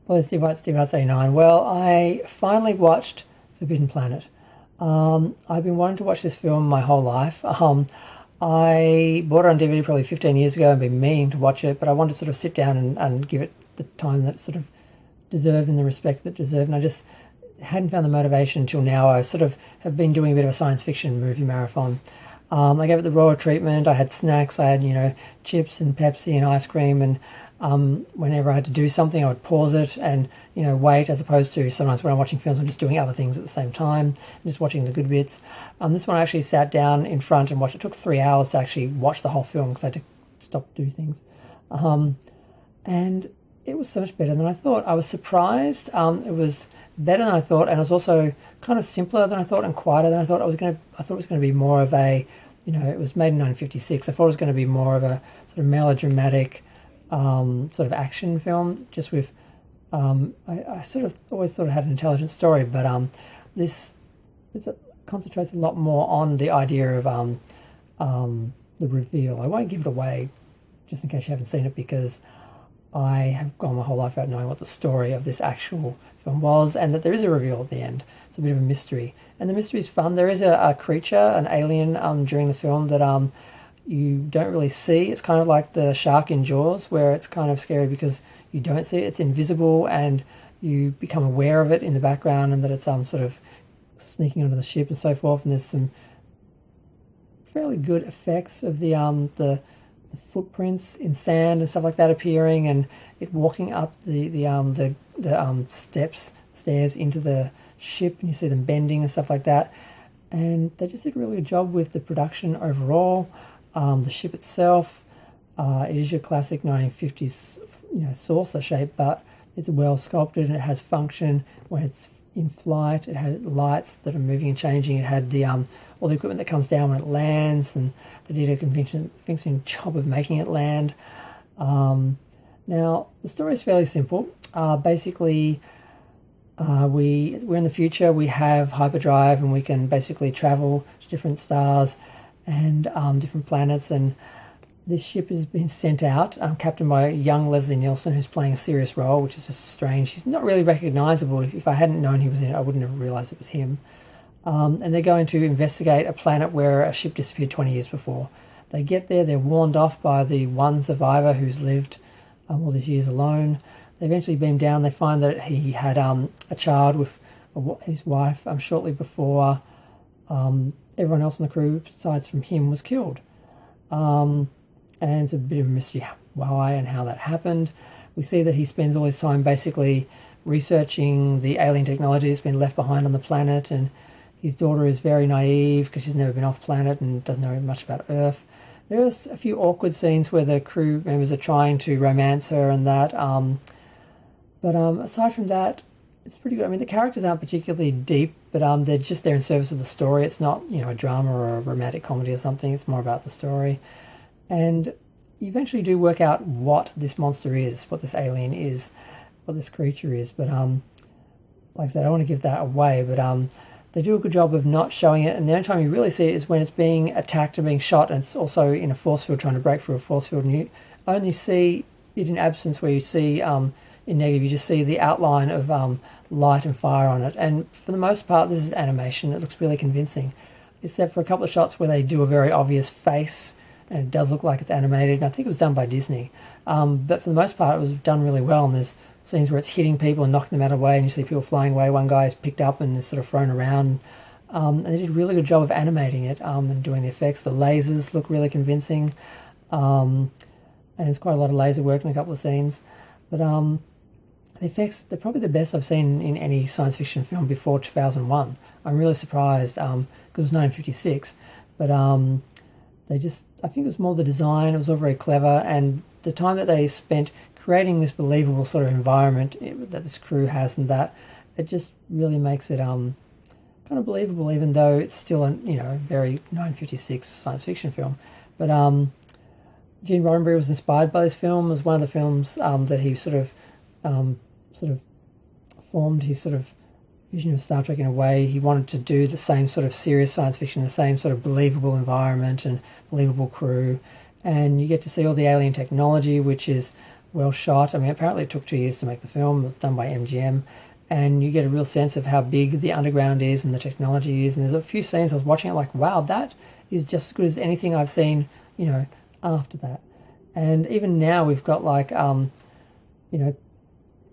Hello, Steve White, Steve Hearts 89. Well, I finally watched Forbidden Planet. I've been wanting to watch this film my whole life. I bought it on DVD probably 15 years ago and been meaning to watch it, but I wanted to sort of sit down and give it the time that it sort of deserved and the respect that it deserved, and I just hadn't found the motivation until now. I sort of have been doing a bit of a science fiction movie marathon. I gave it the raw treatment. I had snacks. I had, chips and Pepsi and ice cream. And whenever I had to do something, I would pause it and, wait, as opposed to sometimes when I'm watching films, I'm just doing other things at the same time, just watching the good bits. This one I actually sat down in front and watched. It took 3 hours to actually watch the whole film because I had to stop to do things. And it was so much better than I thought. I was surprised. It was better than I thought, and it was also kind of simpler than I thought and quieter than I thought. I thought it was going to be more of a, it was made in 1956. I thought it was going to be more of a sort of melodramatic sort of action film, just with, I sort of always thought it had an intelligent story, but this concentrates a lot more on the idea of the reveal. I won't give it away, just in case you haven't seen it, because I have gone my whole life without knowing what the story of this actual film was, and that there is a reveal at the end. It's a bit of a mystery, and the mystery is fun. There is a creature, an alien, during the film that you don't really see. It's kind of like the shark in Jaws, where it's kind of scary because you don't see it. It's invisible, and you become aware of it in the background, and that it's sort of sneaking onto the ship and so forth. And there's some fairly good effects of the footprints in sand and stuff like that appearing, and it walking up the stairs into the ship, and you see them bending and stuff like that. And they just did a really good job with the production overall. The ship itself, it is your classic 1950s saucer shape, but it's well sculpted and it has function when it's in flight. It had lights that are moving and changing. It had the all the equipment that comes down when it lands, and they did a convincing job of making it land. Now, the story is fairly simple. Basically, we're in the future. We have hyperdrive, and we can basically travel to different stars and different planets. And this ship has been sent out, captained by young Leslie Nielsen, who's playing a serious role, which is just strange. He's not really recognisable. If I hadn't known he was in it, I wouldn't have realised it was him. And they're going to investigate a planet where a ship disappeared 20 years before. They get there, they're warned off by the one survivor who's lived all these years alone. They eventually beam down. They find that he had a child with his wife shortly before everyone else in the crew, besides from him, was killed. And it's a bit of a mystery why and how that happened. We see that he spends all his time basically researching the alien technology that's been left behind on the planet, and his daughter is very naive because she's never been off planet and doesn't know much about Earth. There are a few awkward scenes where the crew members are trying to romance her and that. But aside from that, it's pretty good. I mean, the characters aren't particularly deep, but they're just there in service of the story. It's not, a drama or a romantic comedy or something. It's more about the story. And you eventually do work out what this monster is, what this alien is, what this creature is. But like I said, I don't want to give that away, but they do a good job of not showing it. And the only time you really see it is when it's being attacked and being shot, and it's also in a force field, trying to break through a force field. And you only see it in absence, where you see in negative, you just see the outline of light and fire on it. And for the most part, this is animation. It looks really convincing, except for a couple of shots where they do a very obvious face, and it does look like it's animated. And I think it was done by Disney. But for the most part, it was done really well. And there's scenes where it's hitting people and knocking them out of the way, and you see people flying away. One guy is picked up and is sort of thrown around. And they did a really good job of animating it and doing the effects. The lasers look really convincing. And there's quite a lot of laser work in a couple of scenes. But the effects, they're probably the best I've seen in any science fiction film before 2001. I'm really surprised, because it was 1956. But I think it was more the design. It was all very clever, and the time that they spent creating this believable sort of environment that this crew has, and that it just really makes it kind of believable, even though it's still a very 1956 science fiction film. But Gene Roddenberry was inspired by this film. It was one of the films that he sort of formed his sort of vision of Star Trek in a way. He wanted to do the same sort of serious science fiction, the same sort of believable environment and believable crew. And you get to see all the alien technology, which is well shot. I mean, apparently it took 2 years to make the film. It was done by MGM, and you get a real sense of how big the underground is and the technology is. And there's a few scenes I was watching it like, wow, that is just as good as anything I've seen, after that. And even now we've got like,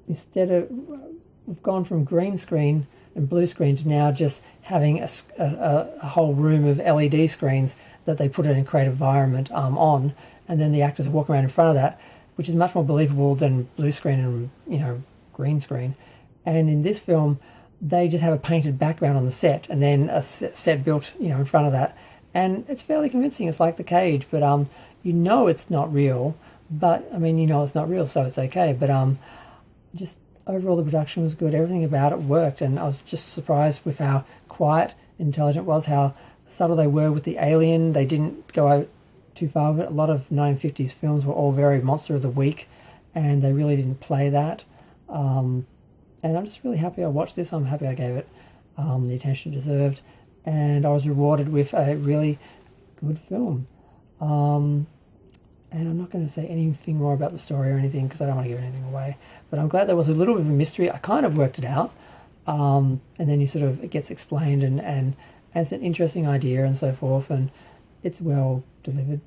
instead of, we've gone from green screen and blue screen to now just having a whole room of LED screens that they put in a creative environment on, and then the actors walk around in front of that, which is much more believable than blue screen and green screen. And in this film, they just have a painted background on the set, and then a set built in front of that, and it's fairly convincing. It's like The Cage, but it's not real, but it's not real, so it's okay. But just overall the production was good. Everything about it worked, and I was just surprised with how quiet, intelligent it was, how subtle they were with the alien. They didn't go out too far with it. A lot of 1950s films were all very monster of the week, and they really didn't play that. And I'm just really happy I watched this. I'm happy I gave it the attention it deserved, and I was rewarded with a really good film. And I'm not going to say anything more about the story or anything because I don't want to give anything away. But I'm glad there was a little bit of a mystery. I kind of worked it out. And then it gets explained and it's an interesting idea and so forth. And it's well delivered.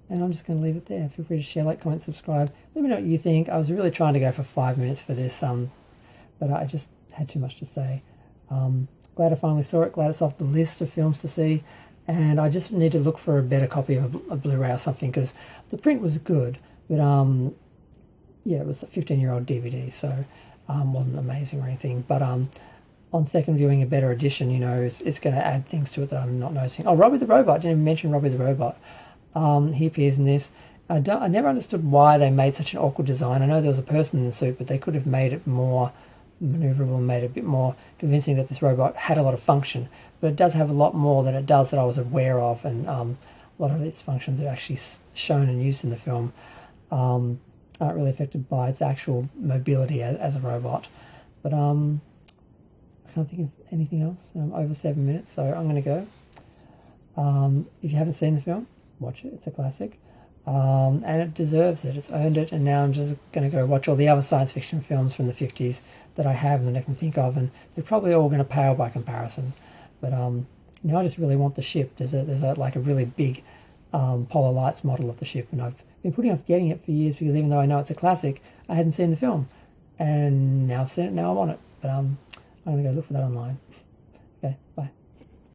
And I'm just going to leave it there. Feel free to share, like, comment, subscribe. Let me know what you think. I was really trying to go for 5 minutes for this, but I just had too much to say. Glad I finally saw it. Glad it's off the list of films to see. And I just need to look for a better copy of a Blu-ray or something because the print was good, but it was a 15-year-old DVD, so wasn't amazing or anything. But on second viewing, a better edition, it's going to add things to it that I'm not noticing. Oh, Robbie the Robot! I didn't even mention Robbie the Robot. He appears in this. I never understood why they made such an awkward design. I know there was a person in the suit, but they could have made it more maneuverable and made it a bit more convincing that this robot had a lot of function. But it does have a lot more than it does that I was aware of, and a lot of its functions are actually shown and used in the film aren't really affected by its actual mobility as a robot. But I can't think of anything else. I'm over 7 minutes, so I'm going to go. If you haven't seen the film, watch it. It's a classic. And it deserves it. It's earned it. And now I'm just going to go watch all the other science fiction films from the 50s that I have and that I can think of, and they're probably all going to pale by comparison. But now I just really want the ship. There's a really big Polar Lights model of the ship, and I've been putting off getting it for years because even though I know it's a classic, I hadn't seen the film, and now I've seen it. Now I want it. But I'm going to go look for that online. Okay, bye.